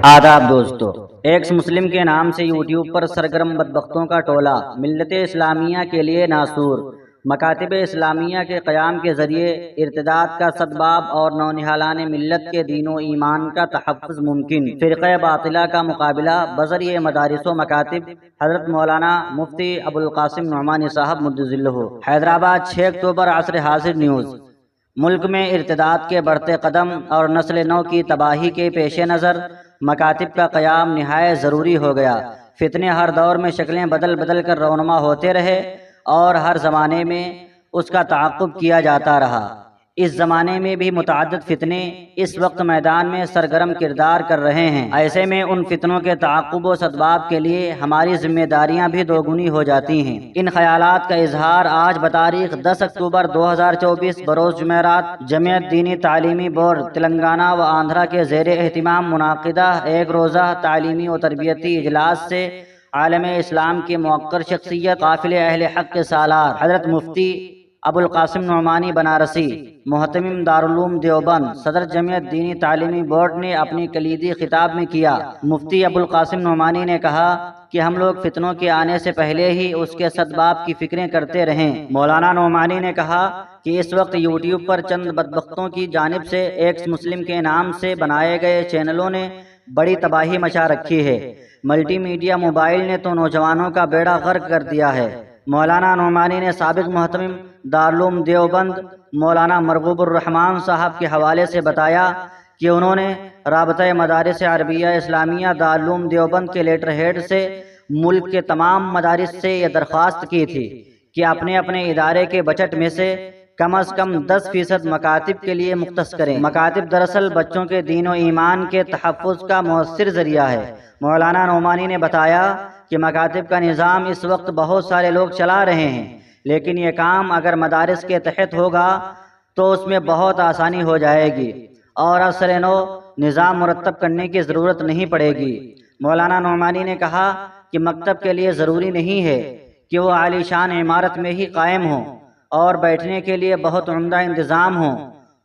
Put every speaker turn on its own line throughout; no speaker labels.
آداب دوستو، ایکس مسلم کے نام سے یوٹیوب پر سرگرم بدبختوں کا ٹولہ ملت اسلامیہ کے لیے ناصور، مکاتب اسلامیہ کے قیام کے ذریعے ارتداد کا سدباب اور نونہالان ملت کے دین و ایمان کا تحفظ ممکن، فرقہ باطلہ کا مقابلہ بذریعہ مدارس و مکاتب۔ حضرت مولانا مفتی ابوالقاسم نعمانی صاحب مدظلہ، حیدرآباد، 6 اکتوبر۔ عصر حاضر نیوز۔ ملک میں ارتداد کے بڑھتے قدم اور نسل نو کی تباہی کے پیش نظر مکاتب کا قیام نہایت ضروری ہو گیا۔ فتنے ہر دور میں شکلیں بدل بدل کر رونما ہوتے رہے اور ہر زمانے میں اس کا تعاقب کیا جاتا رہا۔ اس زمانے میں بھی متعدد فتنے اس وقت میدان میں سرگرم کردار کر رہے ہیں۔ ایسے میں ان فتنوں کے تعاقب و سدباب کے لیے ہماری ذمہ داریاں بھی دوگنی ہو جاتی ہیں۔ ان خیالات کا اظہار آج بتاریخ 10 اکتوبر 2024 بروز جمعرات جمعیت دینی تعلیمی بورڈ تلنگانہ و آندھرا کے زیر اہتمام منعقدہ ایک روزہ تعلیمی و تربیتی اجلاس سے عالم اسلام کی موقر شخصیت قافل اہل حق کے سالار حضرت مفتی ابوالقاسم نعمانی بنارسی، محتمم دارالعلوم دیوبند، صدر جمعیت دینی تعلیمی بورڈ نے اپنی کلیدی خطاب میں کیا۔ مفتی ابوالقاسم نعمانی نے کہا کہ ہم لوگ فتنوں کے آنے سے پہلے ہی اس کے سدباب کی فکریں کرتے رہیں۔ مولانا نعمانی نے کہا کہ اس وقت یوٹیوب پر چند بدبختوں کی جانب سے ایکس مسلم کے نام سے بنائے گئے چینلوں نے بڑی تباہی مچا رکھی ہے۔ ملٹی میڈیا موبائل نے تو نوجوانوں کا بیڑا غرق کر دیا ہے۔ مولانا نعمانی نے سابق محتمم دارالعلوم دیوبند مولانا مرغوب الرحمان صاحب کے حوالے سے بتایا کہ انہوں نے رابطہ مدارس عربیہ اسلامیہ دارالعلوم دیوبند کے لیٹر ہیڈ سے ملک کے تمام مدارس سے یہ درخواست کی تھی کہ اپنے اپنے ادارے کے بجٹ میں سے کم از کم 10% مکاتب کے لیے مختص کریں۔ مکاتب دراصل بچوں کے دین و ایمان کے تحفظ کا مؤثر ذریعہ ہے۔ مولانا نعمانی نے بتایا کہ مکاتب کا نظام اس وقت بہت سارے لوگ چلا رہے ہیں، لیکن یہ کام اگر مدارس کے تحت ہوگا تو اس میں بہت آسانی ہو جائے گی اور اثر نو نظام مرتب کرنے کی ضرورت نہیں پڑے گی۔ مولانا نعمانی نے کہا کہ مکتب کے لیے ضروری نہیں ہے کہ وہ عالی شان عمارت میں ہی قائم ہوں اور بیٹھنے کے لیے بہت عمدہ انتظام ہوں۔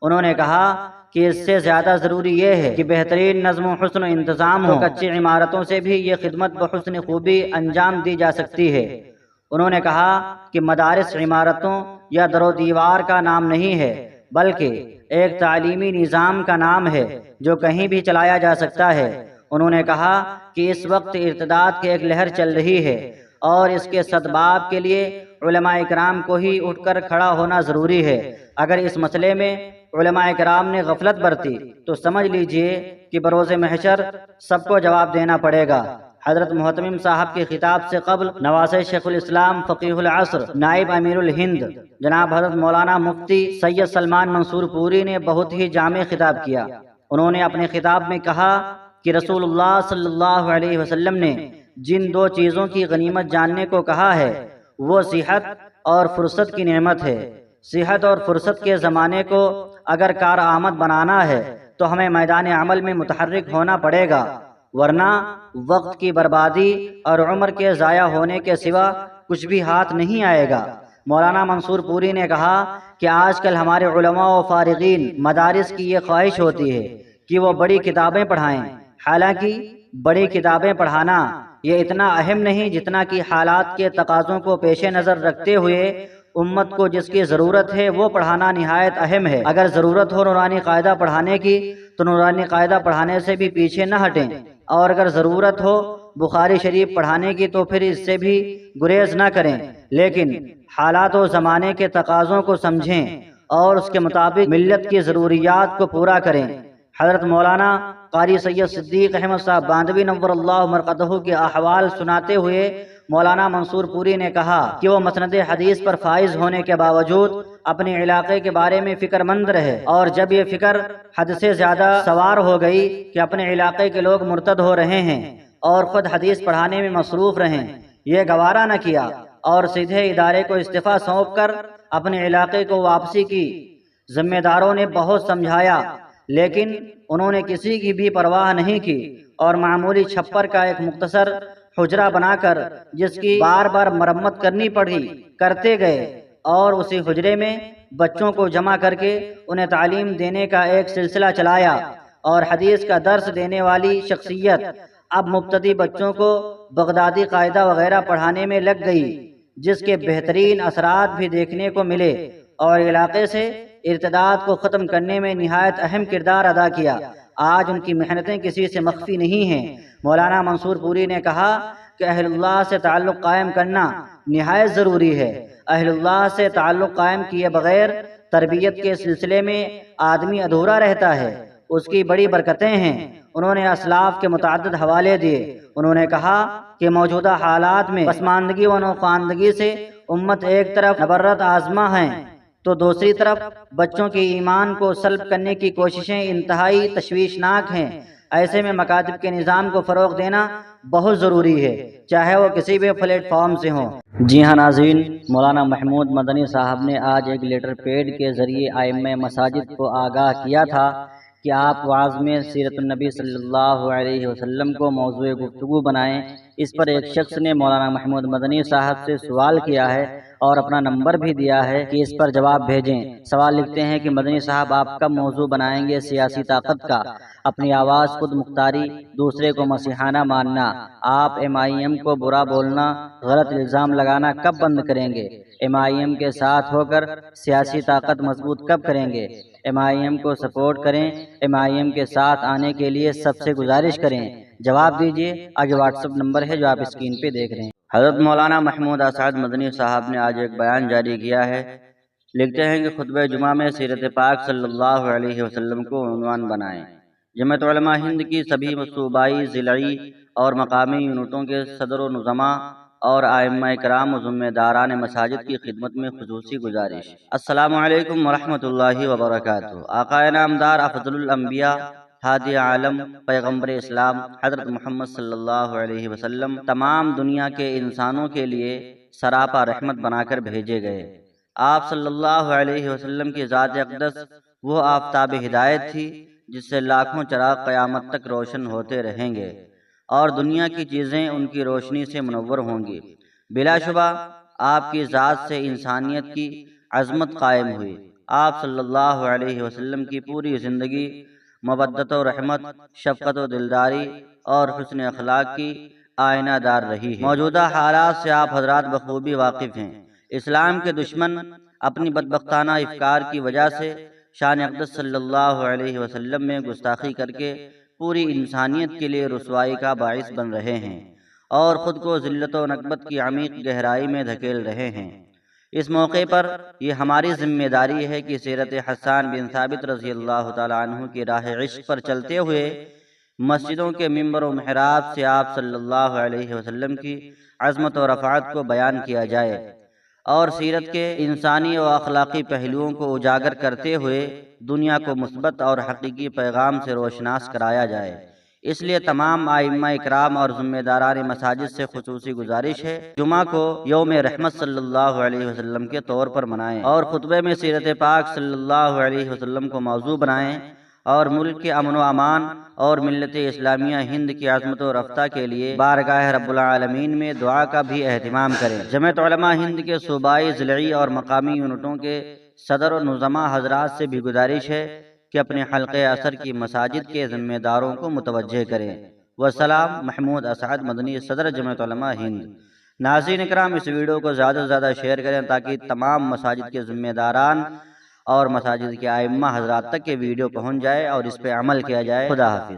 انہوں نے کہا کہ اس سے زیادہ ضروری یہ ہے کہ بہترین نظم و حسن و انتظام ہو۔ کچی عمارتوں سے بھی یہ خدمت بحسن خوبی انجام دی جا سکتی ہے۔ انہوں نے کہا کہ مدارس عمارتوں یا در و دیوار کا نام نہیں ہے، بلکہ ایک تعلیمی نظام کا نام ہے جو کہیں بھی چلایا جا سکتا ہے۔ انہوں نے کہا کہ اس وقت ارتداد کی ایک لہر چل رہی ہے اور اس کے سدباب کے لیے علماء اکرام کو ہی اٹھ کر کھڑا ہونا ضروری ہے۔ اگر اس مسئلے میں علماء اکرام نے غفلت برتی تو سمجھ لیجئے کہ بروز محشر سب کو جواب دینا پڑے گا۔ حضرت محتمم صاحب کے خطاب سے قبل نواسہ شیخ الاسلام فقیہ العصر نائب امیر الہند جناب حضرت مولانا مفتی سید سلمان منصور پوری نے بہت ہی جامع خطاب کیا۔ انہوں نے اپنے خطاب میں کہا کہ رسول اللہ صلی اللہ علیہ وسلم نے جن دو چیزوں کی غنیمت جاننے کو کہا ہے وہ صحت اور فرصت کی نعمت ہے۔ صحت اور فرصت کے زمانے کو اگر کارآمد بنانا ہے تو ہمیں میدان عمل میں متحرک ہونا پڑے گا، ورنہ وقت کی بربادی اور عمر کے ضائع ہونے کے سوا کچھ بھی ہاتھ نہیں آئے گا۔ مولانا منصور پوری نے کہا کہ آج کل ہمارے علماء و فارغین مدارس کی یہ خواہش ہوتی ہے کہ وہ بڑی کتابیں پڑھائیں، حالانکہ بڑی کتابیں پڑھانا یہ اتنا اہم نہیں جتنا کہ حالات کے تقاضوں کو پیش نظر رکھتے ہوئے امت کو جس کی ضرورت ہے وہ پڑھانا نہایت اہم ہے۔ اگر ضرورت ہو نورانی قاعدہ پڑھانے کی تو نورانی قاعدہ پڑھانے سے بھی پیچھے نہ ہٹیں، اور اگر ضرورت ہو بخاری شریف پڑھانے کی تو پھر اس سے بھی گریز نہ کریں، لیکن حالات و زمانے کے تقاضوں کو سمجھیں اور اس کے مطابق ملت کی ضروریات کو پورا کریں۔ حضرت مولانا قاری سید صدیق احمد صاحب باندوی نور اللہ مرقدہ کے احوال سناتے ہوئے مولانا منصور پوری نے کہا کہ وہ مسند حدیث پر فائز ہونے کے باوجود اپنے علاقے کے بارے میں فکر مند رہے، اور جب یہ فکر حد سے زیادہ سوار ہو گئی کہ اپنے علاقے کے لوگ مرتد ہو رہے ہیں اور خود حدیث پڑھانے میں مصروف رہیں، یہ گوارا نہ کیا اور سیدھے ادارے کو استعفیٰ سونپ کر اپنے علاقے کو واپسی کی۔ ذمہ داروں نے بہت سمجھایا لیکن انہوں نے کسی کی بھی پرواہ نہیں کی اور معمولی چھپر کا ایک مختصر حجرہ بنا کر جس کی بار بار مرمت کرنی پڑی کرتے گئے اور اسی حجرے میں بچوں کو جمع کر کے انہیں تعلیم دینے کا ایک سلسلہ چلایا۔ اور حدیث کا درس دینے والی شخصیت اب مبتدی بچوں کو بغدادی قاعدہ وغیرہ پڑھانے میں لگ گئی، جس کے بہترین اثرات بھی دیکھنے کو ملے اور علاقے سے ارتداد کو ختم کرنے میں نہایت اہم کردار ادا کیا۔ آج ان کی محنتیں کسی سے مخفی نہیں ہیں۔ مولانا منصور پوری نے کہا کہ اہل اللہ سے تعلق قائم کرنا نہایت ضروری ہے۔ اہل اللہ سے تعلق قائم کیے بغیر تربیت کے سلسلے میں آدمی ادھورا رہتا ہے، اس کی بڑی برکتیں ہیں۔ انہوں نے اسلاف کے متعدد حوالے دیے۔ انہوں نے کہا کہ موجودہ حالات میں پسماندگی و نوخواندگی سے امت ایک طرف نبرت آزما ہے تو دوسری طرف بچوں کے ایمان کو سلب کرنے کی کوششیں انتہائی تشویشناک ہیں۔ ایسے میں مکاتب کے نظام کو فروغ دینا بہت ضروری ہے، چاہے وہ کسی بھی پلیٹ فارم سے ہوں۔ جی ہاں ناظرین، مولانا محمود مدنی صاحب نے آج ایک لیٹر پیڈ کے ذریعے ائمہ مساجد کو آگاہ کیا تھا کہ آپ وعظ میں سیرت النبی صلی اللہ علیہ وسلم کو موضوع گفتگو بنائیں۔ اس پر ایک شخص نے مولانا محمود مدنی صاحب سے سوال کیا ہے اور اپنا نمبر بھی دیا ہے کہ اس پر جواب بھیجیں۔ سوال لکھتے ہیں کہ مدنی صاحب آپ کب موضوع بنائیں گے سیاسی طاقت کا، اپنی آواز خود مختاری، دوسرے کو مسیحانہ ماننا، آپ ایم آئی ایم کو برا بولنا، غلط الزام لگانا کب بند کریں گے، ایم آئی ایم کے ساتھ ہو کر سیاسی طاقت مضبوط کب کریں گے، ایم آئی ایم کو سپورٹ کریں، ایم آئی ایم کے ساتھ آنے کے لیے سب سے گزارش کریں، جواب دیجیے۔ آگے واٹس ایپ نمبر ہے جو آپ اسکرین پہ دیکھ رہے ہیں۔ حضرت مولانا محمود اسعد مدنی صاحب نے آج ایک بیان جاری کیا ہے۔ لکھتے ہیں کہ خطبہ جمعہ میں سیرت پاک صلی اللہ علیہ وسلم کو عنوان بنائیں۔ جمعیت علماء ہند کی سبھی صوبائی، ضلعی اور مقامی یونٹوں کے صدر و نظماء اور ائمہ کرام و ذمہ داران مساجد کی خدمت میں خصوصی گزارش۔ السلام علیکم ورحمۃ اللہ وبرکاتہ۔ آقائے نامدار افضل الانبیاء، ہادی عالم، پیغمبر اسلام حضرت محمد صلی اللہ علیہ وسلم تمام دنیا کے انسانوں کے لیے سراپا رحمت بنا کر بھیجے گئے۔ آپ صلی اللہ علیہ وسلم کی ذات اقدس وہ آفتاب ہدایت تھی جس سے لاکھوں چراغ قیامت تک روشن ہوتے رہیں گے اور دنیا کی چیزیں ان کی روشنی سے منور ہوں گی۔ بلا شبہ آپ کی ذات سے انسانیت کی عظمت قائم ہوئی۔ آپ صلی اللہ علیہ وسلم کی پوری زندگی مودت و رحمت، شفقت و دلداری اور حسن اخلاق کی آئینہ دار رہی ہے۔ موجودہ حالات سے آپ حضرات بخوبی واقف ہیں۔ اسلام کے دشمن اپنی بدبختانہ افکار کی وجہ سے شان اقدس صلی اللہ علیہ وسلم میں گستاخی کر کے پوری انسانیت کے لیے رسوائی کا باعث بن رہے ہیں اور خود کو ذلت و نکبت کی عمیق گہرائی میں دھکیل رہے ہیں۔ اس موقع پر یہ ہماری ذمہ داری ہے کہ سیرت حسان بن ثابت رضی اللہ تعالیٰ عنہ کی راہ عشق پر چلتے ہوئے مسجدوں کے ممبر و محراب سے آپ صلی اللہ علیہ وسلم کی عظمت و رفعت کو بیان کیا جائے اور سیرت کے انسانی و اخلاقی پہلوؤں کو اجاگر کرتے ہوئے دنیا کو مثبت اور حقیقی پیغام سے روشناس کرایا جائے۔ اس لیے تمام ائمہ اکرام اور ذمہ داران مساجد سے خصوصی گزارش ہے جمعہ کو یوم رحمت صلی اللہ علیہ وسلم کے طور پر منائیں اور خطبے میں سیرت پاک صلی اللہ علیہ وسلم کو موضوع بنائیں اور ملک کے امن و امان اور ملت اسلامیہ ہند کی عظمت و رفتہ کے لیے بارگاہ رب العالمین میں دعا کا بھی اہتمام کریں۔ جمعیت علماء ہند کے صوبائی، ضلعی اور مقامی یونٹوں کے صدر و نظماء حضرات سے بھی گزارش ہے کہ اپنے حلقہ اثر کی مساجد کے ذمہ داروں کو متوجہ کریں۔ والسلام، محمود اسعد مدنی، صدر جمعیت علماء ہند۔ ناظرین اکرام، اس ویڈیو کو زیادہ سے زیادہ شیئر کریں تاکہ تمام مساجد کے ذمہ داران اور مساجد کے ائمہ حضرات تک یہ ویڈیو پہنچ جائے اور اس پہ عمل کیا جائے۔ خدا حافظ۔